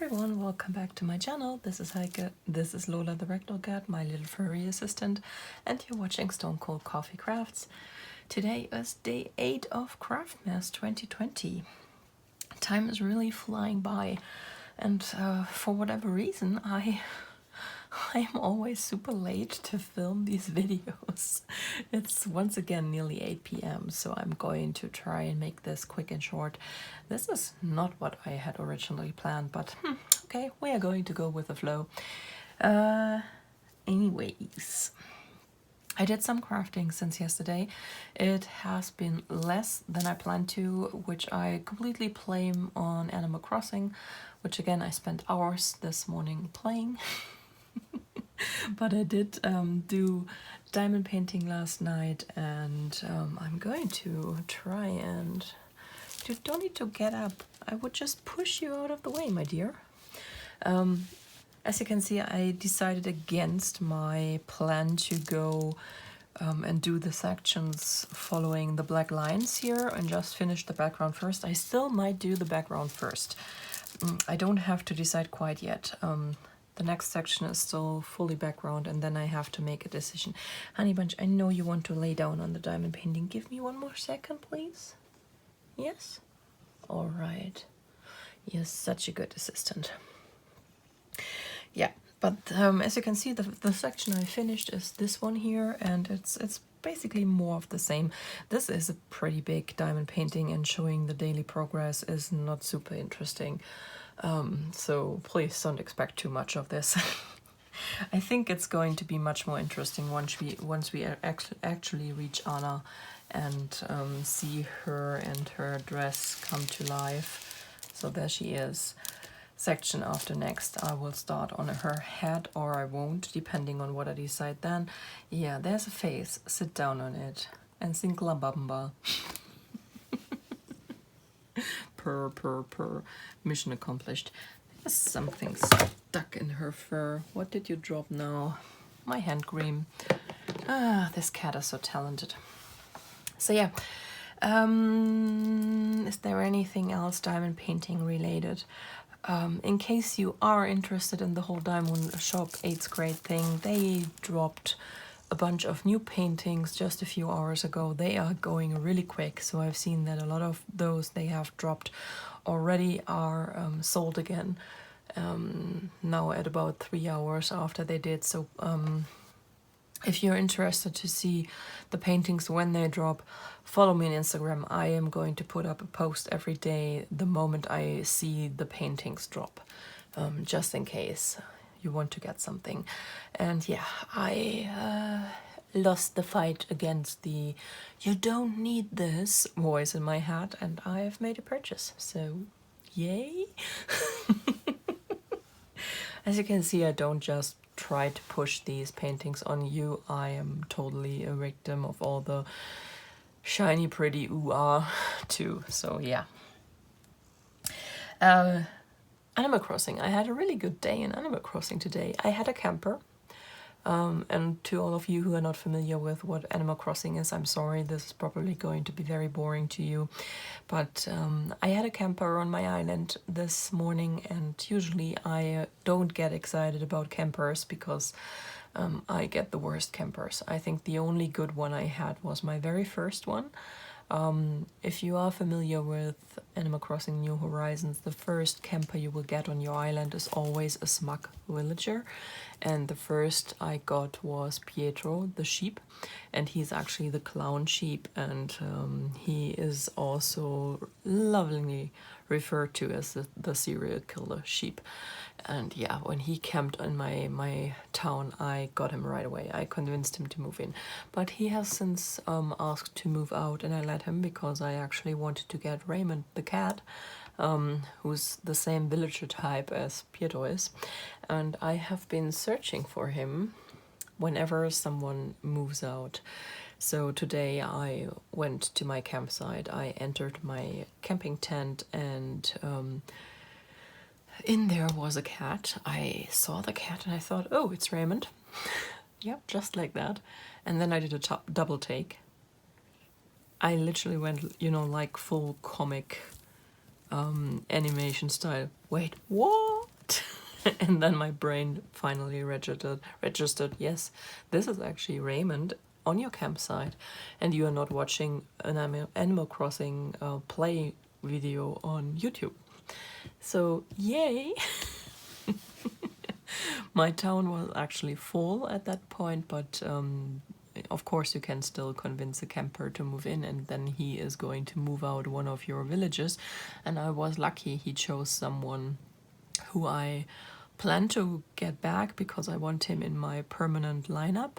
everyone, welcome back to my channel. This is Heike, this is Lola the Rectal Cat, my little furry assistant, and you're watching Stone Cold Coffee Crafts. Today is day 8 of Craftmass 2020. Time is really flying by, and for whatever reason, I am always super late to film these videos. It's once again nearly 8 p.m, so I'm going to try and make this quick and short. This is not what I had originally planned, but okay, we are going to go with the flow. Anyways, I did some crafting since yesterday. It has been less than I planned to, which I completely blame on Animal Crossing, which again I spent hours this morning playing. But I did do diamond painting last night, and I'm going to try and... You don't need to get up. I would just push you out of the way, my dear. As you can see, I decided against my plan to go and do the sections following the black lines here and just finish the background first. I still might do the background first. I don't have to decide quite yet. The next section is still fully background, and then I have to make a decision. Honey Bunch, I know you want to lay down on the diamond painting. Give me one more second, please. Yes? All right. You're such a good assistant. Yeah, but as you can see, the section I finished is this one here, and it's basically more of the same. This is a pretty big diamond painting, and showing the daily progress is not super interesting. So please don't expect too much of this. I think it's going to be much more interesting once we actually reach Anna and see her and her dress come to life. So there she is. Section after next, I will start on her head, or I won't, depending on what I decide then. Yeah, there's a face. Sit down on it and sing La Bamba. Purr. Mission accomplished. There's something stuck in her fur. What did you drop now? My hand cream. Ah, this cat is so talented. So yeah, is there anything else diamond painting related? In case you are interested in the whole Diamond Shop 8th grade thing, they dropped a bunch of new paintings just a few hours ago. They are going really quick, so I've seen that a lot of those they have dropped already are sold again now at about 3 hours after they did. So if you're interested to see the paintings when they drop, follow me on Instagram. I am going to put up a post every day the moment I see the paintings drop, just in case you want to get something. And yeah, I lost the fight against the "you don't need this" voice in my head, and I've made a purchase, so yay. As you can see, I don't just try to push these paintings on you. I am totally a victim of all the shiny pretty ooh-ah too, so yeah. Animal Crossing. I had a really good day in Animal Crossing today. I had a camper. And to all of you who are not familiar with what Animal Crossing is, I'm sorry, this is probably going to be very boring to you. But I had a camper on my island this morning, and usually I don't get excited about campers because I get the worst campers. I think the only good one I had was my very first one. If you are familiar with Animal Crossing New Horizons, the first camper you will get on your island is always a smug villager, and the first I got was Pietro the sheep, and he's actually the clown sheep, and he is also lovingly referred to as the serial killer sheep. And yeah, when he camped in my town, I got him right away. I convinced him to move in. But he has since asked to move out, and I let him because I actually wanted to get Raymond the cat, who's the same villager type as Pietro is. And I have been searching for him whenever someone moves out. So today I went to my campsite. I entered my camping tent, and in there was a cat. I saw the cat and I thought, oh, it's Raymond. Yep, just like that. And then I did a double take. I literally went, you know, like full comic animation style. wait, what? And then my brain finally registered, yes, this is actually Raymond on your campsite, and you are not watching an Animal Crossing play video on YouTube. So yay! My town was actually full at that point, but of course you can still convince a camper to move in, and then he is going to move out one of your villages. And I was lucky he chose someone who I plan to get back because I want him in my permanent lineup.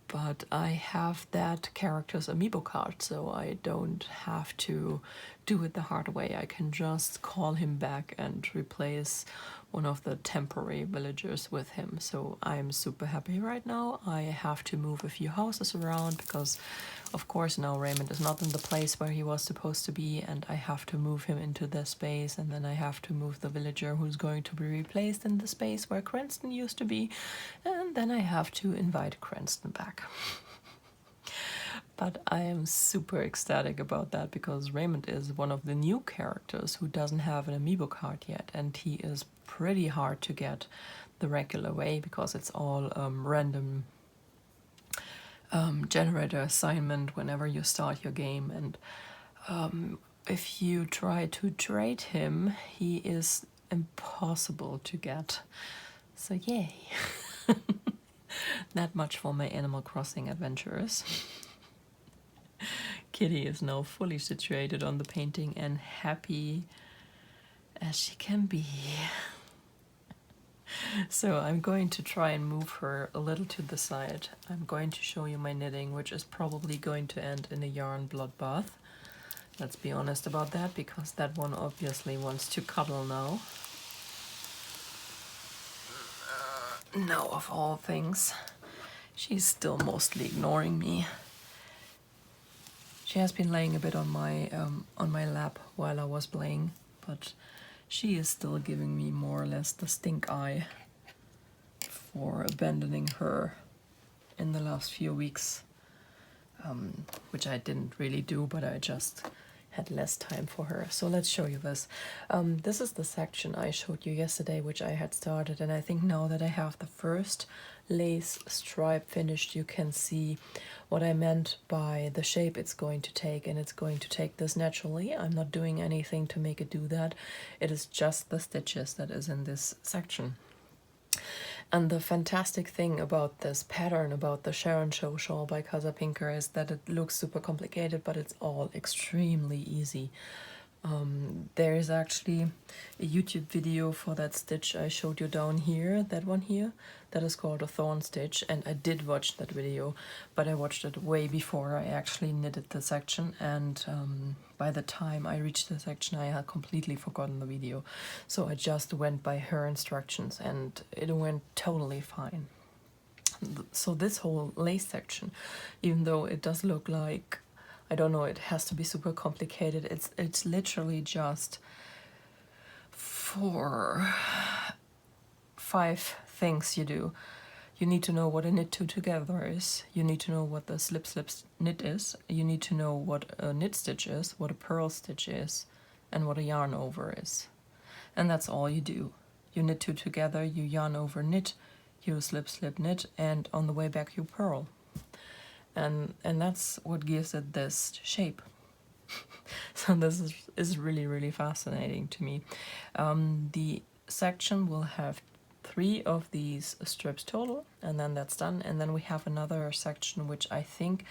But I have that character's amiibo card, so I don't have to do it the hard way. I can just call him back and replace one of the temporary villagers with him. So I'm super happy right now. I have to move a few houses around because, of course, now Raymond is not in the place where he was supposed to be, and I have to move him into this space, and then I have to move the villager who's going to be replaced in the space where Cranston used to be, and then I have to invite Cranston back. But I am super ecstatic about that because Raymond is one of the new characters who doesn't have an amiibo card yet, and he is pretty hard to get the regular way because it's all random generator assignment whenever you start your game. And if you try to trade him, he is impossible to get. So yay! That much for my Animal Crossing adventures. Kitty is now fully situated on the painting and happy as she can be. So I'm going to try and move her a little to the side. I'm going to show you my knitting, which is probably going to end in a yarn bloodbath. Let's be honest about that, because that one obviously wants to cuddle now. No, of all things. She's still mostly ignoring me. She has been laying a bit on my lap while I was playing, but she is still giving me more or less the stink eye for abandoning her in the last few weeks, which I didn't really do, but I just had less time for her. So let's show you this. This is the section I showed you yesterday, which I had started, and I think now that I have the first lace stripe finished, you can see what I meant by the shape it's going to take, and it's going to take this naturally. I'm not doing anything to make it do that. It is just the stitches that is in this section. And the fantastic thing about this pattern, about the Sharon Show shawl by Casa Pinker, is that it looks super complicated, but it's all extremely easy. There is actually a YouTube video for that stitch I showed you down here, that one here, that is called a thorn stitch, and I did watch that video, but I watched it way before I actually knitted the section, and by the time I reached the section I had completely forgotten the video, so I just went by her instructions and it went totally fine. So this whole lace section, even though it does look like, I don't know, it has to be super complicated, it's literally just 5 things you do. You need to know what a knit two together is. You need to know what the slip knit is. You need to know what a knit stitch is, what a purl stitch is, and what a yarn over is. And that's all you do. You knit two together, you yarn over knit, you slip knit, and on the way back you purl. And that's what gives it this shape. So this is really, really fascinating to me. The section will have 3 of these strips total, and then that's done. And then we have another section which I think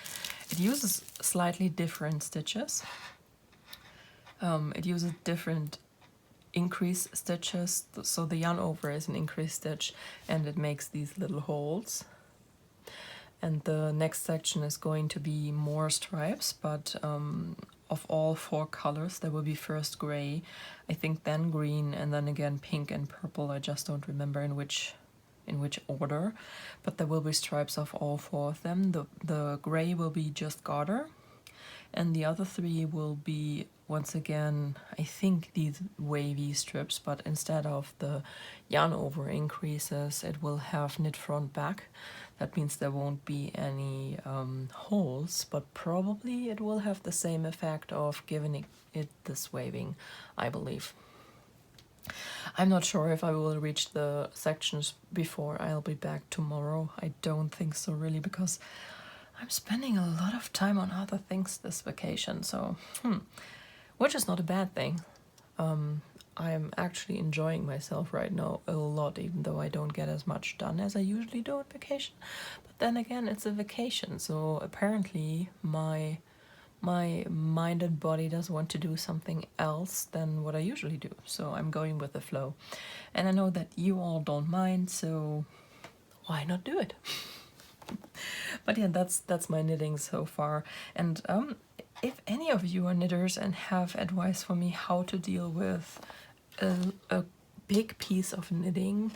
it uses slightly different stitches. It uses different increase stitches, so the yarn over is an increase stitch and it makes these little holes. And the next section is going to be more stripes, but of all 4 colors. There will be first gray, I think then green, and then again pink and purple. I just don't remember in which order, but there will be stripes of all 4 of them. The gray will be just garter, and the other 3 will be, once again, I think these wavy strips, but instead of the yarn over increases, it will have knit front back. That means there won't be any holes, but probably it will have the same effect of giving it this waving, I believe. I'm not sure if I will reach the sections before I'll be back tomorrow. I don't think so really, because I'm spending a lot of time on other things this vacation, so which is not a bad thing. I'm actually enjoying myself right now a lot, even though I don't get as much done as I usually do on vacation. But then again, it's a vacation, so apparently my mind and body does want to do something else than what I usually do. So I'm going with the flow. And I know that you all don't mind, so why not do it? But yeah, that's my knitting so far. And if any of you are knitters and have advice for me how to deal with a big piece of knitting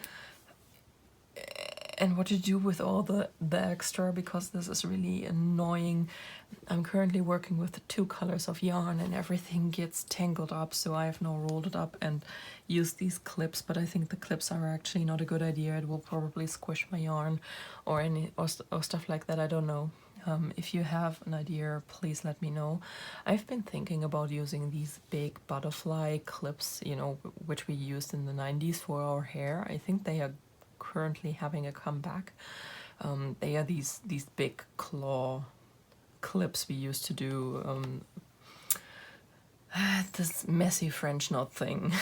and what to do with all the extra, because this is really annoying. I'm currently working with 2 colors of yarn and everything gets tangled up, so I have now rolled it up and used these clips, but I think the clips are actually not a good idea. It will probably squish my yarn or stuff like that. I don't know. If you have an idea, please let me know. I've been thinking about using these big butterfly clips, you know, which we used in the 90s for our hair. I think they are currently having a comeback. They are these big claw clips we used to do this messy French knot thing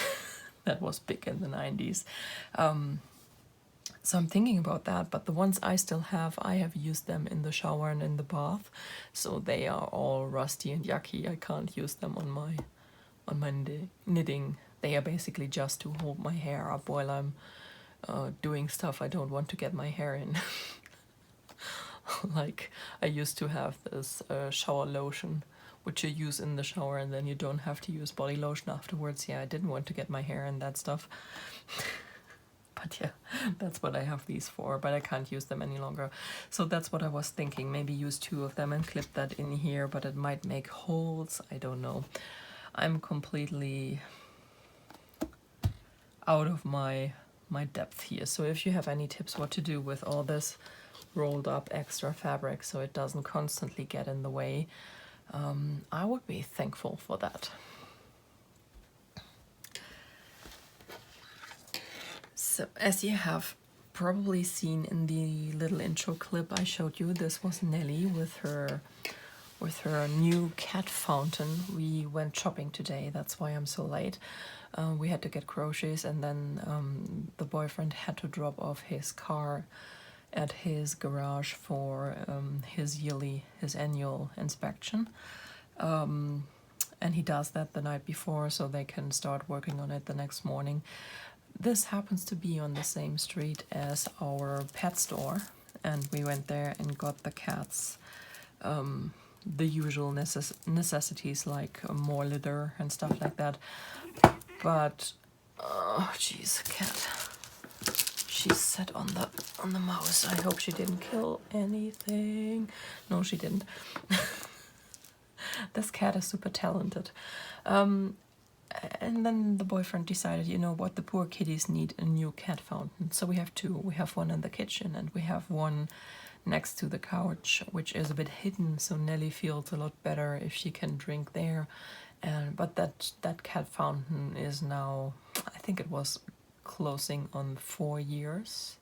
that was big in the 90s. So I'm thinking about that, but the ones I still have, I have used them in the shower and in the bath, so they are all rusty and yucky. I can't use them on my knitting. They are basically just to hold my hair up while I'm doing stuff I don't want to get my hair in. Like, I used to have this shower lotion, which you use in the shower and then you don't have to use body lotion afterwards. Yeah, I didn't want to get my hair in that stuff. But yeah, that's what I have these for, but I can't use them any longer. So that's what I was thinking, maybe use 2 of them and clip that in here, but it might make holes, I don't know. I'm completely out of my depth here. So if you have any tips what to do with all this rolled up extra fabric so it doesn't constantly get in the way, I would be thankful for that. So as you have probably seen in the little intro clip I showed you, this was Nelly with her new cat fountain. We went shopping today, that's why I'm so late. We had to get groceries, and then the boyfriend had to drop off his car at his garage for his annual inspection. And he does that the night before so they can start working on it the next morning. This happens to be on the same street as our pet store, and we went there and got the cats the usual necessities like more litter and stuff like that. But oh jeez, cat, she sat on the mouse. I hope she didn't kill anything. No, she didn't. This cat is super talented. And then the boyfriend decided, you know what, the poor kitties need a new cat fountain. So we have 2. We have one in the kitchen and we have one next to the couch, which is a bit hidden, so Nelly feels a lot better if she can drink there. But that cat fountain is now, I think it was closing on 4 years.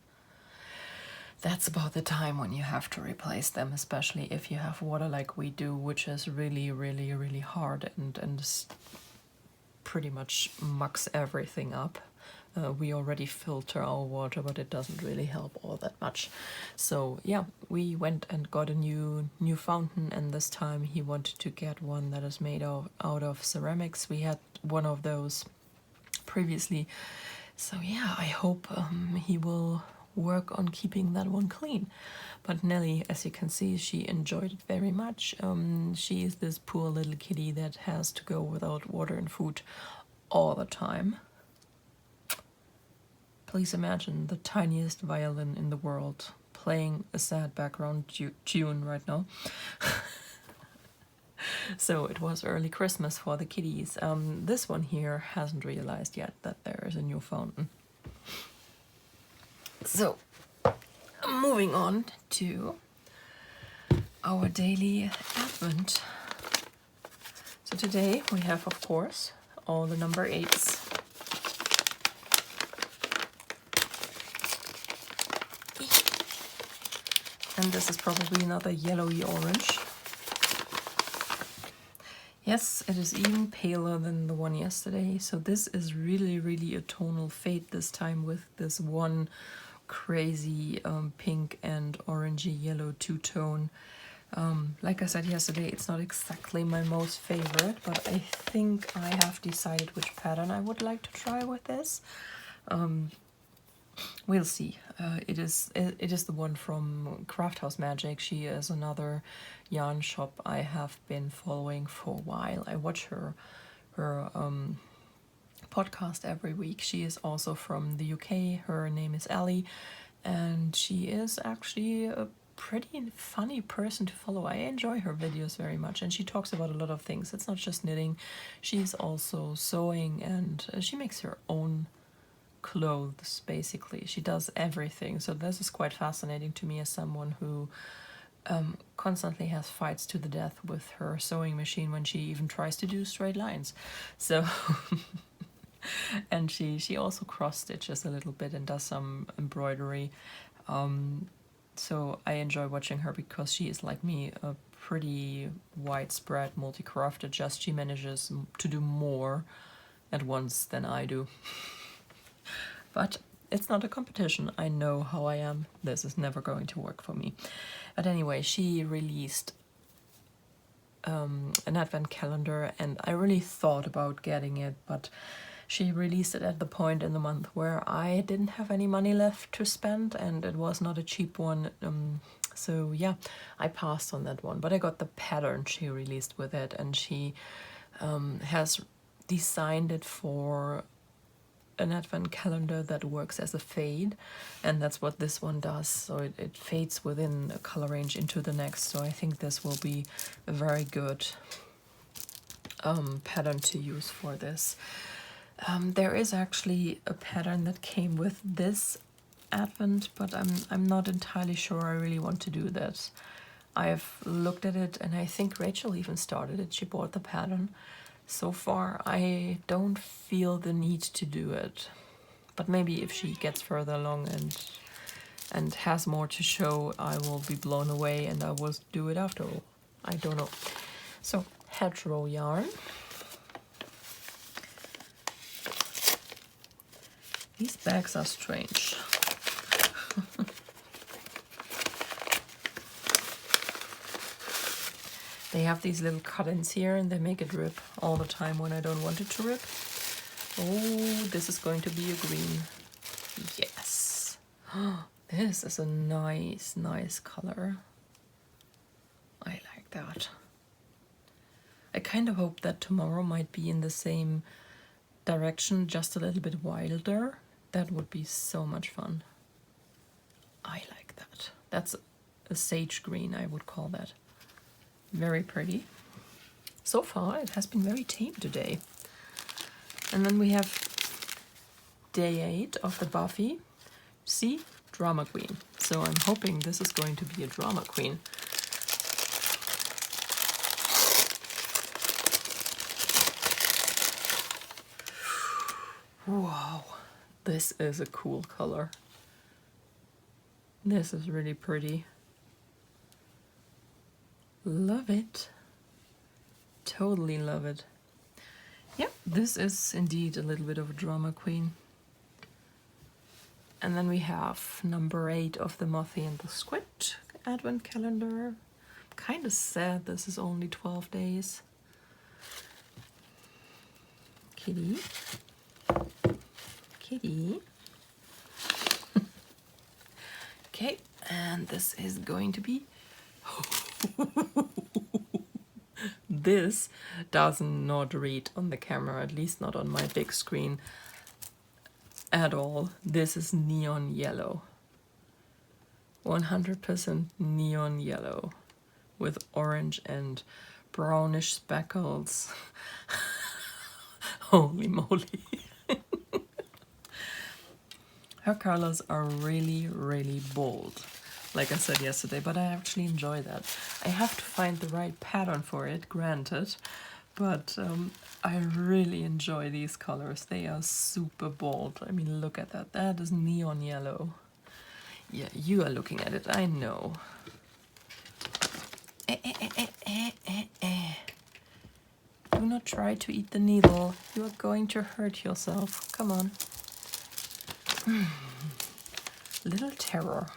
That's about the time when you have to replace them, especially if you have water like we do, which is really, really, really hard and pretty much mucks everything up. We already filter our water, but it doesn't really help all that much. So yeah, we went and got a new fountain, and this time he wanted to get one that is made out of ceramics. We had one of those previously. So yeah, I hope he will work on keeping that one clean. But Nelly, as you can see, she enjoyed it very much. She is this poor little kitty that has to go without water and food all the time. Please imagine the tiniest violin in the world playing a sad background tune right now. So it was early Christmas for the kitties. This one here hasn't realized yet that there is a new fountain. So, moving on to our daily advent. So today we have, of course, all the number 8s. And this is probably another yellowy orange. Yes, it is even paler than the one yesterday. So this is really, really a tonal fade this time with this one crazy pink and orangey yellow two-tone. Like I said yesterday, it's not exactly my most favorite, but I think I have decided which pattern I would like to try with this. We'll see. It is the one from Crafthouse Magic. She is another yarn shop I have been following for a while. I watch her podcast every week. She is also from the UK. Her name is Ellie, and she is actually a pretty funny person to follow. I enjoy her videos very much, and she talks about a lot of things. It's not just knitting. She's also sewing, and she makes her own clothes, basically. She does everything. So this is quite fascinating to me as someone who constantly has fights to the death with her sewing machine when she even tries to do straight lines. So and she also cross stitches a little bit and does some embroidery. So I enjoy watching her because she is, like me, a pretty widespread multi-crafter. Just she manages to do more at once than I do. But it's not a competition. I know how I am. This is never going to work for me. But anyway, she released an advent calendar, and I really thought about getting it, but she released it at the point in the month where I didn't have any money left to spend, and it was not a cheap one. So yeah, I passed on that one. But I got the pattern she released with it, and she has designed it for an advent calendar that works as a fade, and that's what this one does. So it fades within a color range into the next. So I think this will be a very good pattern to use for this. There is actually a pattern that came with this advent, but I'm not entirely sure I really want to do that. I've looked at it, and I think Rachel even started it. She bought the pattern. So far, I don't feel the need to do it. But maybe if she gets further along and has more to show, I will be blown away and I will do it after all. I don't know. So, hedgerow yarn. These bags are strange. They have these little cut-ins here, and they make it rip all the time when I don't want it to rip. Oh, this is going to be a green. Yes. This is a nice, nice color. I like that. I kind of hope that tomorrow might be in the same direction, just a little bit wilder. That would be so much fun. I like that. That's a sage green, I would call that. Very pretty. So far, it has been very tame today. And then we have day 8 of the Buffy. See? Drama Queen. So I'm hoping this is going to be a drama queen. Wow, this is a cool color. This is really pretty. Love it. Totally love it. Yep, this is indeed a little bit of a drama queen. And then we have number 8 of the Mothie and the Squid advent calendar. Kind of sad this is only 12 days. Kitty. Kitty. Okay, and this is going to be... This does not read on the camera, at least not on my big screen at all. This is neon yellow. 100% neon yellow with orange and brownish speckles. Holy moly. Her colors are really, really bold, like I said yesterday, but I actually enjoy that. I have to find the right pattern for it, granted, but I really enjoy these colors. They are super bold. I mean, look at that. That is neon yellow. Yeah, you are looking at it, I know. Do not try to eat the needle. You are going to hurt yourself. Come on. Little terror.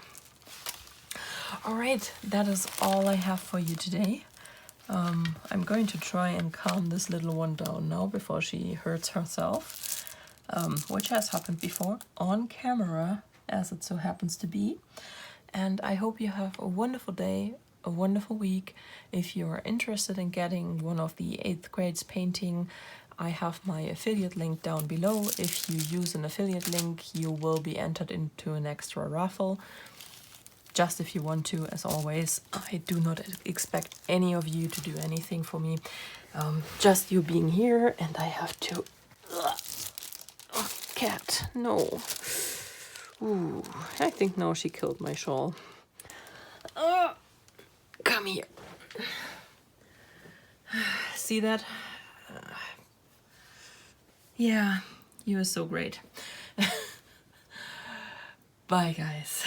All right, that is all I have for you today. I'm going to try and calm this little one down now before she hurts herself, which has happened before on camera, as it so happens to be. And I hope you have a wonderful day, a wonderful week. If you're interested in getting one of the 8th grades painting, I have my affiliate link down below. If you use an affiliate link, you will be entered into an extra raffle. Just if you want to, as always. I do not expect any of you to do anything for me. Just you being here, and I have to... Oh, cat, no. Ooh, I think now she killed my shawl. Come here. See that? Yeah, you are so great. Bye, guys.